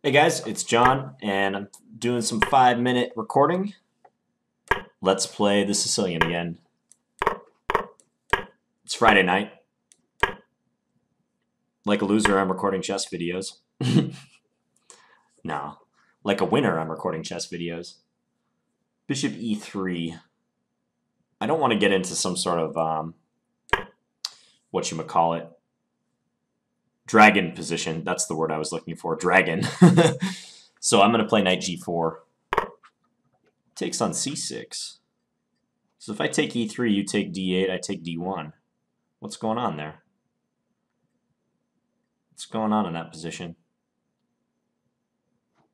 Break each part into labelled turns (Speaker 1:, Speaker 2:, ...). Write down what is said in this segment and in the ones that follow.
Speaker 1: Hey guys, it's John, and I'm doing some 5-minute recording. Let's play the Sicilian again. It's Friday night. Like a loser, I'm recording chess videos. No. Like a winner, I'm recording chess videos. Bishop e3. I don't want to get into some sort of, whatchamacallit, dragon position. That's the word I was looking for, dragon. So I'm going to play knight g4. Takes on c6. So if I take e3, you take d8, I take d1. What's going on there? What's going on in that position?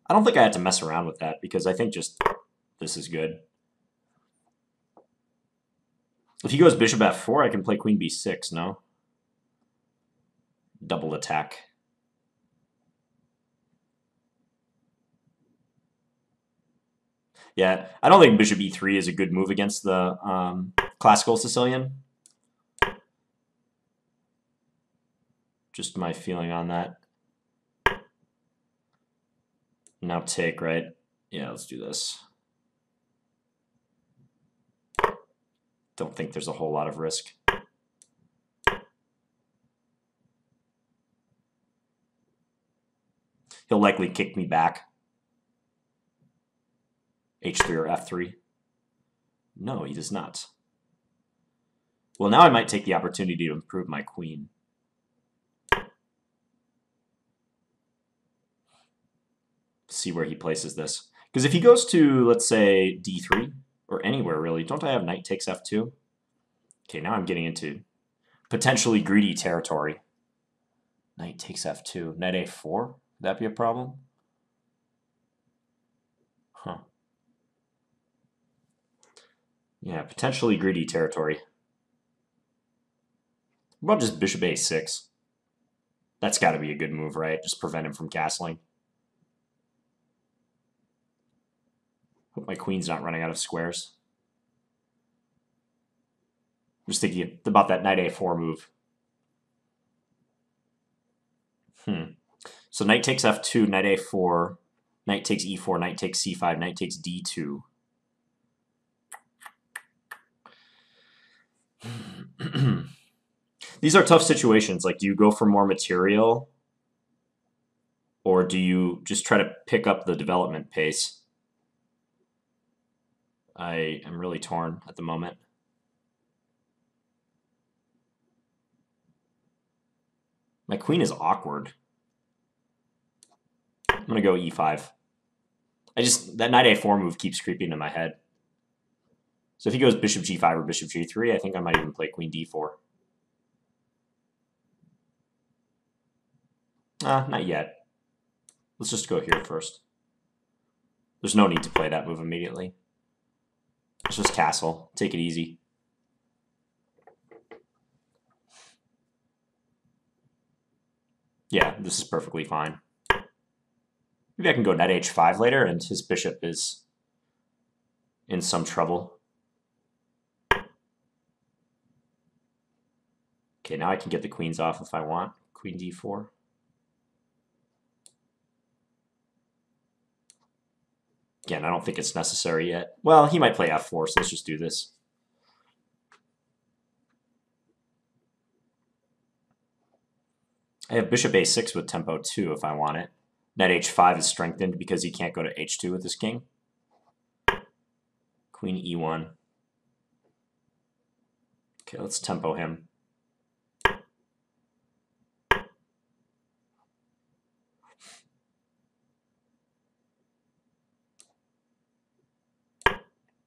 Speaker 1: I don't think I had to mess around with that because I think just this is good. If he goes bishop f4, I can play queen b6, no? Double attack. Yeah, I don't think bishop e3 is a good move against the classical Sicilian. Just my feeling on that. Now take, right? Yeah, let's do this. Don't think there's a whole lot of risk. He'll likely kick me back. h3 or f3. No, he does not. Well, now I might take the opportunity to improve my queen. See where he places this. Because if he goes to, let's say, d3, or anywhere really, don't I have knight takes f2? Okay, now I'm getting into potentially greedy territory. Knight takes f2. Knight a4? Would that be a problem? Huh. Yeah, potentially greedy territory. What about just bishop a6? That's got to be a good move, right? Just prevent him from castling. Hope my queen's not running out of squares. I'm just thinking about that knight a4 move. So knight takes f2, knight a4, knight takes e4, knight takes c5, knight takes d2. These are tough situations. Like, do you go for more material? Or do you just try to pick up the development pace? I am really torn at the moment. My queen is awkward. I'm going to go e5. That knight a4 move keeps creeping into my head. So if he goes bishop g5 or bishop g3, I think I might even play queen d4. Not yet. Let's just go here first. There's no need to play that move immediately. Let's just castle. Take it easy. Yeah, this is perfectly fine. Maybe I can go knight h5 later, and his bishop is in some trouble. Okay, now I can get the queens off if I want. Queen d4. Again, I don't think it's necessary yet. Well, he might play f4, so let's just do this. I have bishop a6 with tempo 2 if I want it. Knight h5 is strengthened because he can't go to h2 with his king. Queen e1. Okay, let's tempo him.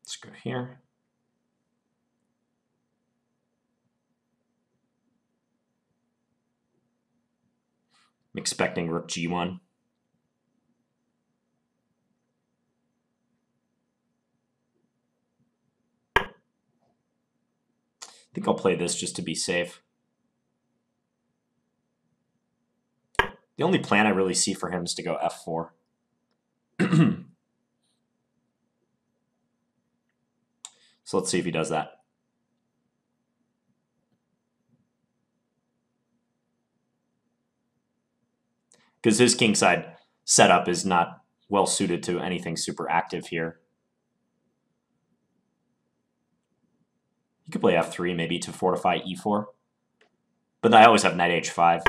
Speaker 1: Let's go here. I'm expecting rook g1. I think I'll play this just to be safe. The only plan I really see for him is to go f4. So let's see if he does that. Because his kingside setup is not well suited to anything super active here. You could play f3 maybe to fortify e4. But I always have knight h5.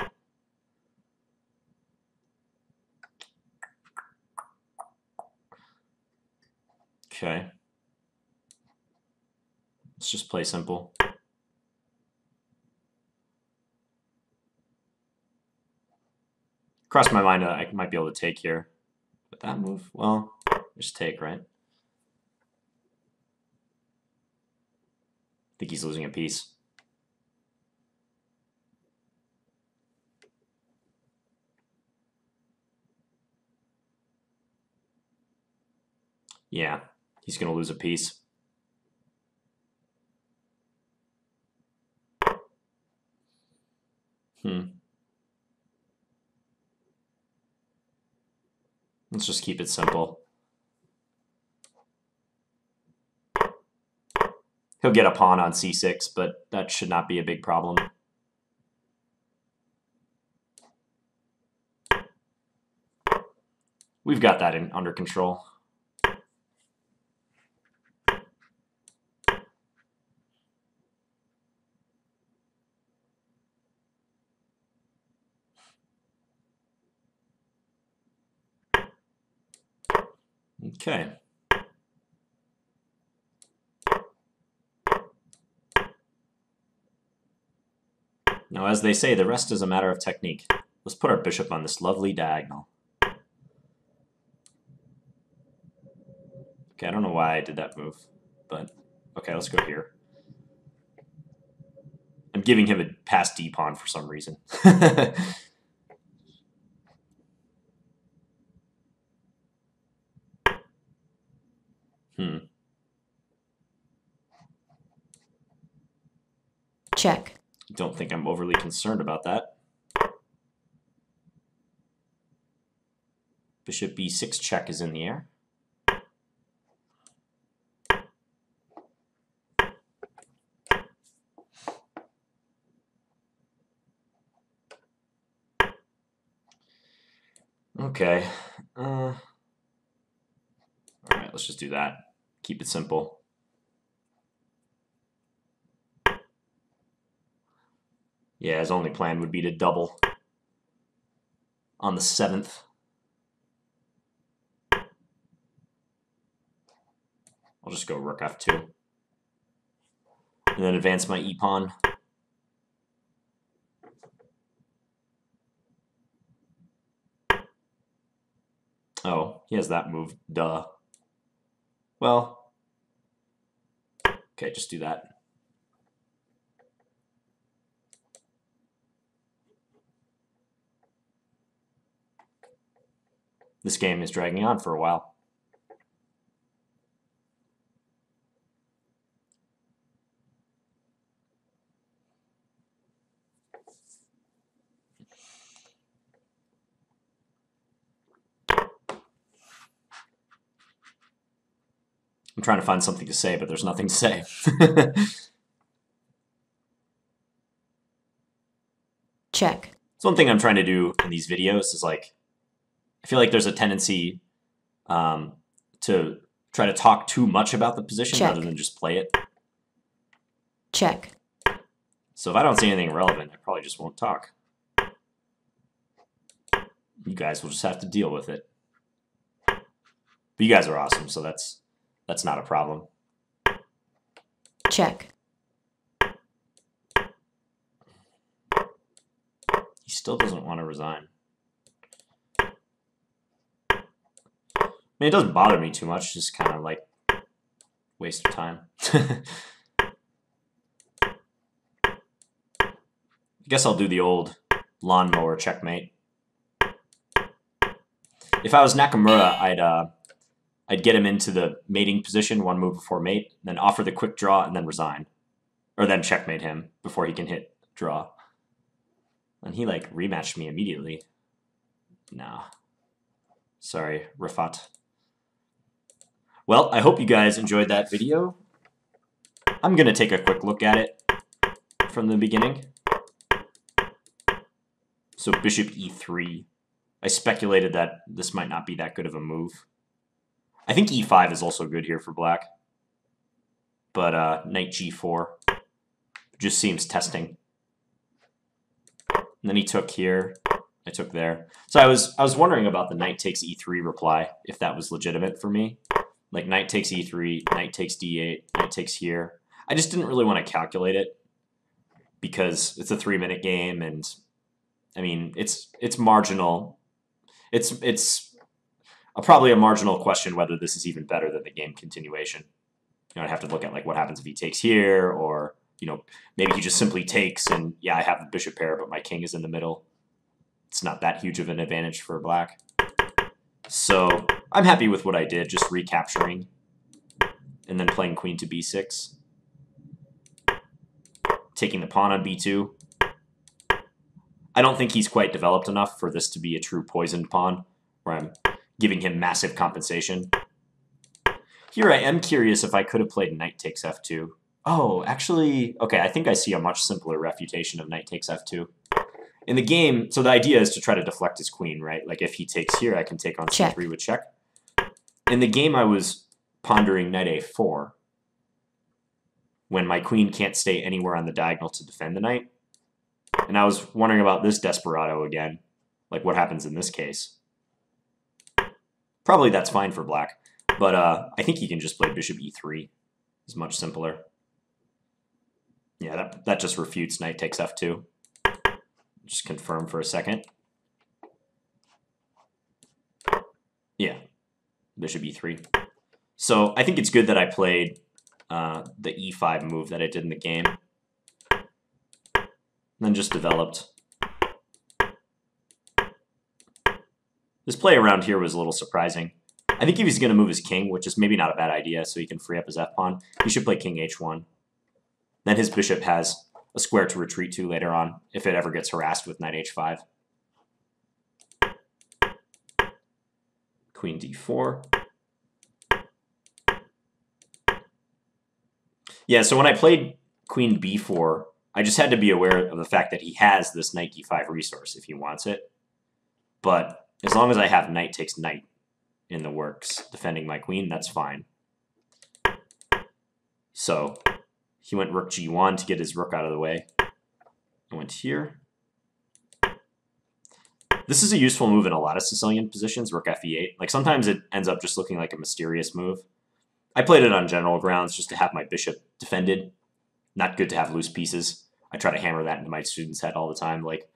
Speaker 1: Okay. Let's just play simple. Crossed my mind I might be able to take here. But that move, well, just take, right? I think he's losing a piece. Yeah, he's going to lose a piece. Let's just keep it simple. He'll get a pawn on c6, but that should not be a big problem. We've got that under control. Okay. Now, as they say, the rest is a matter of technique. Let's put our bishop on this lovely diagonal. Okay, I don't know why I did that move, but okay, let's go here. I'm giving him a pass d pawn for some reason.
Speaker 2: Check.
Speaker 1: Don't think I'm overly concerned about that. Bishop b6 check is in the air. Okay. All right, let's just do that. Keep it simple. Yeah, his only plan would be to double on the 7th. I'll just go rook f2. And then advance my e-pawn. Oh, he has that move. Duh. Well, okay, just do that. This game is dragging on for a while. I'm trying to find something to say, but there's nothing to say.
Speaker 2: Check.
Speaker 1: So one thing I'm trying to do in these videos is like, I feel like there's a tendency to try to talk too much about the position
Speaker 2: Check.
Speaker 1: rather than just play it.
Speaker 2: Check.
Speaker 1: So if I don't see anything relevant, I probably just won't talk. You guys will just have to deal with it. But you guys are awesome, so that's not a problem.
Speaker 2: Check.
Speaker 1: He still doesn't want to resign. I mean, it doesn't bother me too much, just kind of like waste of time. I guess I'll do the old lawnmower checkmate. If I was Nakamura, I'd get him into the mating position one move before mate, then offer the quick draw and then resign. Or then checkmate him before he can hit draw. And he like rematched me immediately. Nah. Sorry, Rafat. Well, I hope you guys enjoyed that video. I'm going to take a quick look at it from the beginning. So bishop e3. I speculated that this might not be that good of a move. I think e5 is also good here for black. But knight g4 just seems testing. And then he took here. I took there. So I was wondering about the knight takes e3 reply, if that was legitimate for me. Like knight takes e3, knight takes d8, knight takes here. I just didn't really want to calculate it because it's a 3-minute game, and I mean it's marginal. It's probably a marginal question whether this is even better than the game continuation. You know, I'd have to look at like what happens if he takes here, or you know, maybe he just simply takes and yeah, I have the bishop pair, but my king is in the middle. It's not that huge of an advantage for black. So I'm happy with what I did, just recapturing and then playing queen to b6. Taking the pawn on b2. I don't think he's quite developed enough for this to be a true poisoned pawn, where I'm giving him massive compensation. Here I am curious if I could have played knight takes f2. Oh, actually, okay, I think I see a much simpler refutation of knight takes f2. In the game, so the idea is to try to deflect his queen, right? Like if he takes here, I can take on c3 with check. In the game, I was pondering knight a4 when my queen can't stay anywhere on the diagonal to defend the knight. And I was wondering about this desperado again, like what happens in this case. Probably that's fine for black, but I think he can just play bishop e3. It's much simpler. Yeah, that just refutes knight takes f2. Just confirm for a second. Yeah, bishop e3. So I think it's good that I played the e5 move that I did in the game. And then just developed. This play around here was a little surprising. I think if he's going to move his king, which is maybe not a bad idea, so he can free up his f-pawn, he should play king h1. Then his bishop has a square to retreat to later on, if it ever gets harassed with knight h5. Queen d4. Yeah, so when I played queen b4, I just had to be aware of the fact that he has this knight d5 resource if he wants it. But as long as I have knight takes knight in the works defending my queen, that's fine. So he went rook g1 to get his rook out of the way. I went here. This is a useful move in a lot of Sicilian positions, rook f8. Like sometimes it ends up just looking like a mysterious move. I played it on general grounds just to have my bishop defended. Not good to have loose pieces. I try to hammer that into my students' head all the time. Like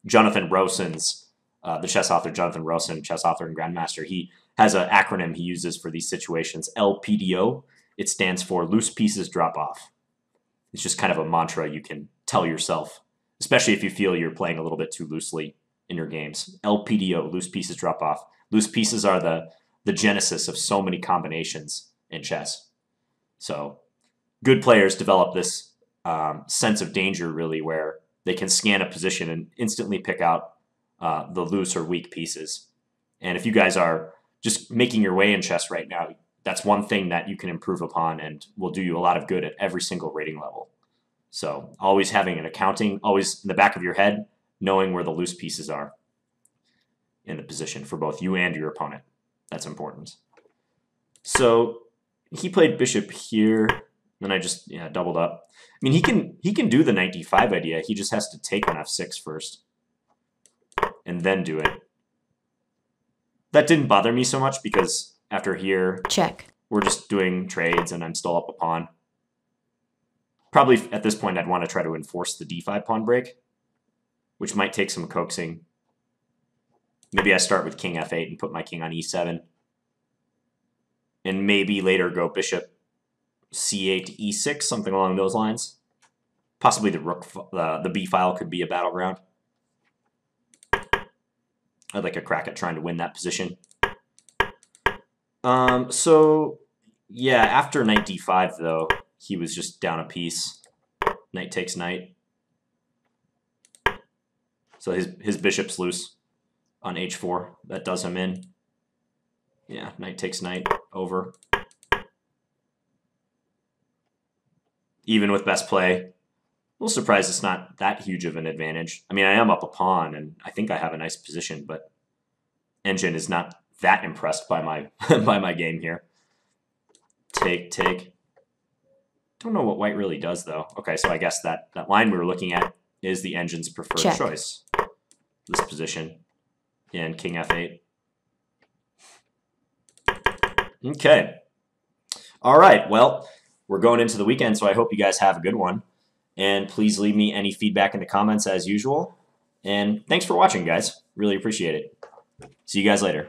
Speaker 1: Jonathan Rowson's, the chess author Jonathan Rowson, chess author and grandmaster, he has an acronym he uses for these situations, LPDO. It stands for loose pieces drop off. It's just kind of a mantra you can tell yourself, especially if you feel you're playing a little bit too loosely in your games. LPDO, loose pieces drop off. Loose pieces are the genesis of so many combinations in chess. So good players develop this sense of danger, really, where they can scan a position and instantly pick out the loose or weak pieces. And if you guys are just making your way in chess right now, that's one thing that you can improve upon and will do you a lot of good at every single rating level. So always having an accounting, always in the back of your head, knowing where the loose pieces are in the position for both you and your opponent. That's important. So he played bishop here, then I just doubled up. I mean, he can do the knight d5 idea. He just has to take on f6 first and then do it. That didn't bother me so much because after here,
Speaker 2: check,
Speaker 1: we're just doing trades and I'm still up a pawn. Probably at this point, I'd want to try to enforce the d5 pawn break, which might take some coaxing. Maybe I start with king f8 and put my king on e7. And maybe later go bishop c8 to e6, something along those lines. Possibly the rook, the b file could be a battleground. I'd like a crack at trying to win that position. So yeah, after knight d5 though, he was just down a piece. Knight takes knight. So his bishop's loose on h4. That does him in. Yeah, knight takes knight, over. Even with best play, little surprised it's not that huge of an advantage. I mean, I am up a pawn, and I think I have a nice position, but Engine is not that impressed by my by my game here. Take, take. Don't know what white really does, though. Okay, so I guess that line we were looking at is the Engine's preferred
Speaker 2: Check.
Speaker 1: choice. This position. And king f8. Okay. All right, well, we're going into the weekend, so I hope you guys have a good one. And please leave me any feedback in the comments as usual. And thanks for watching, guys. Really appreciate it. See you guys later.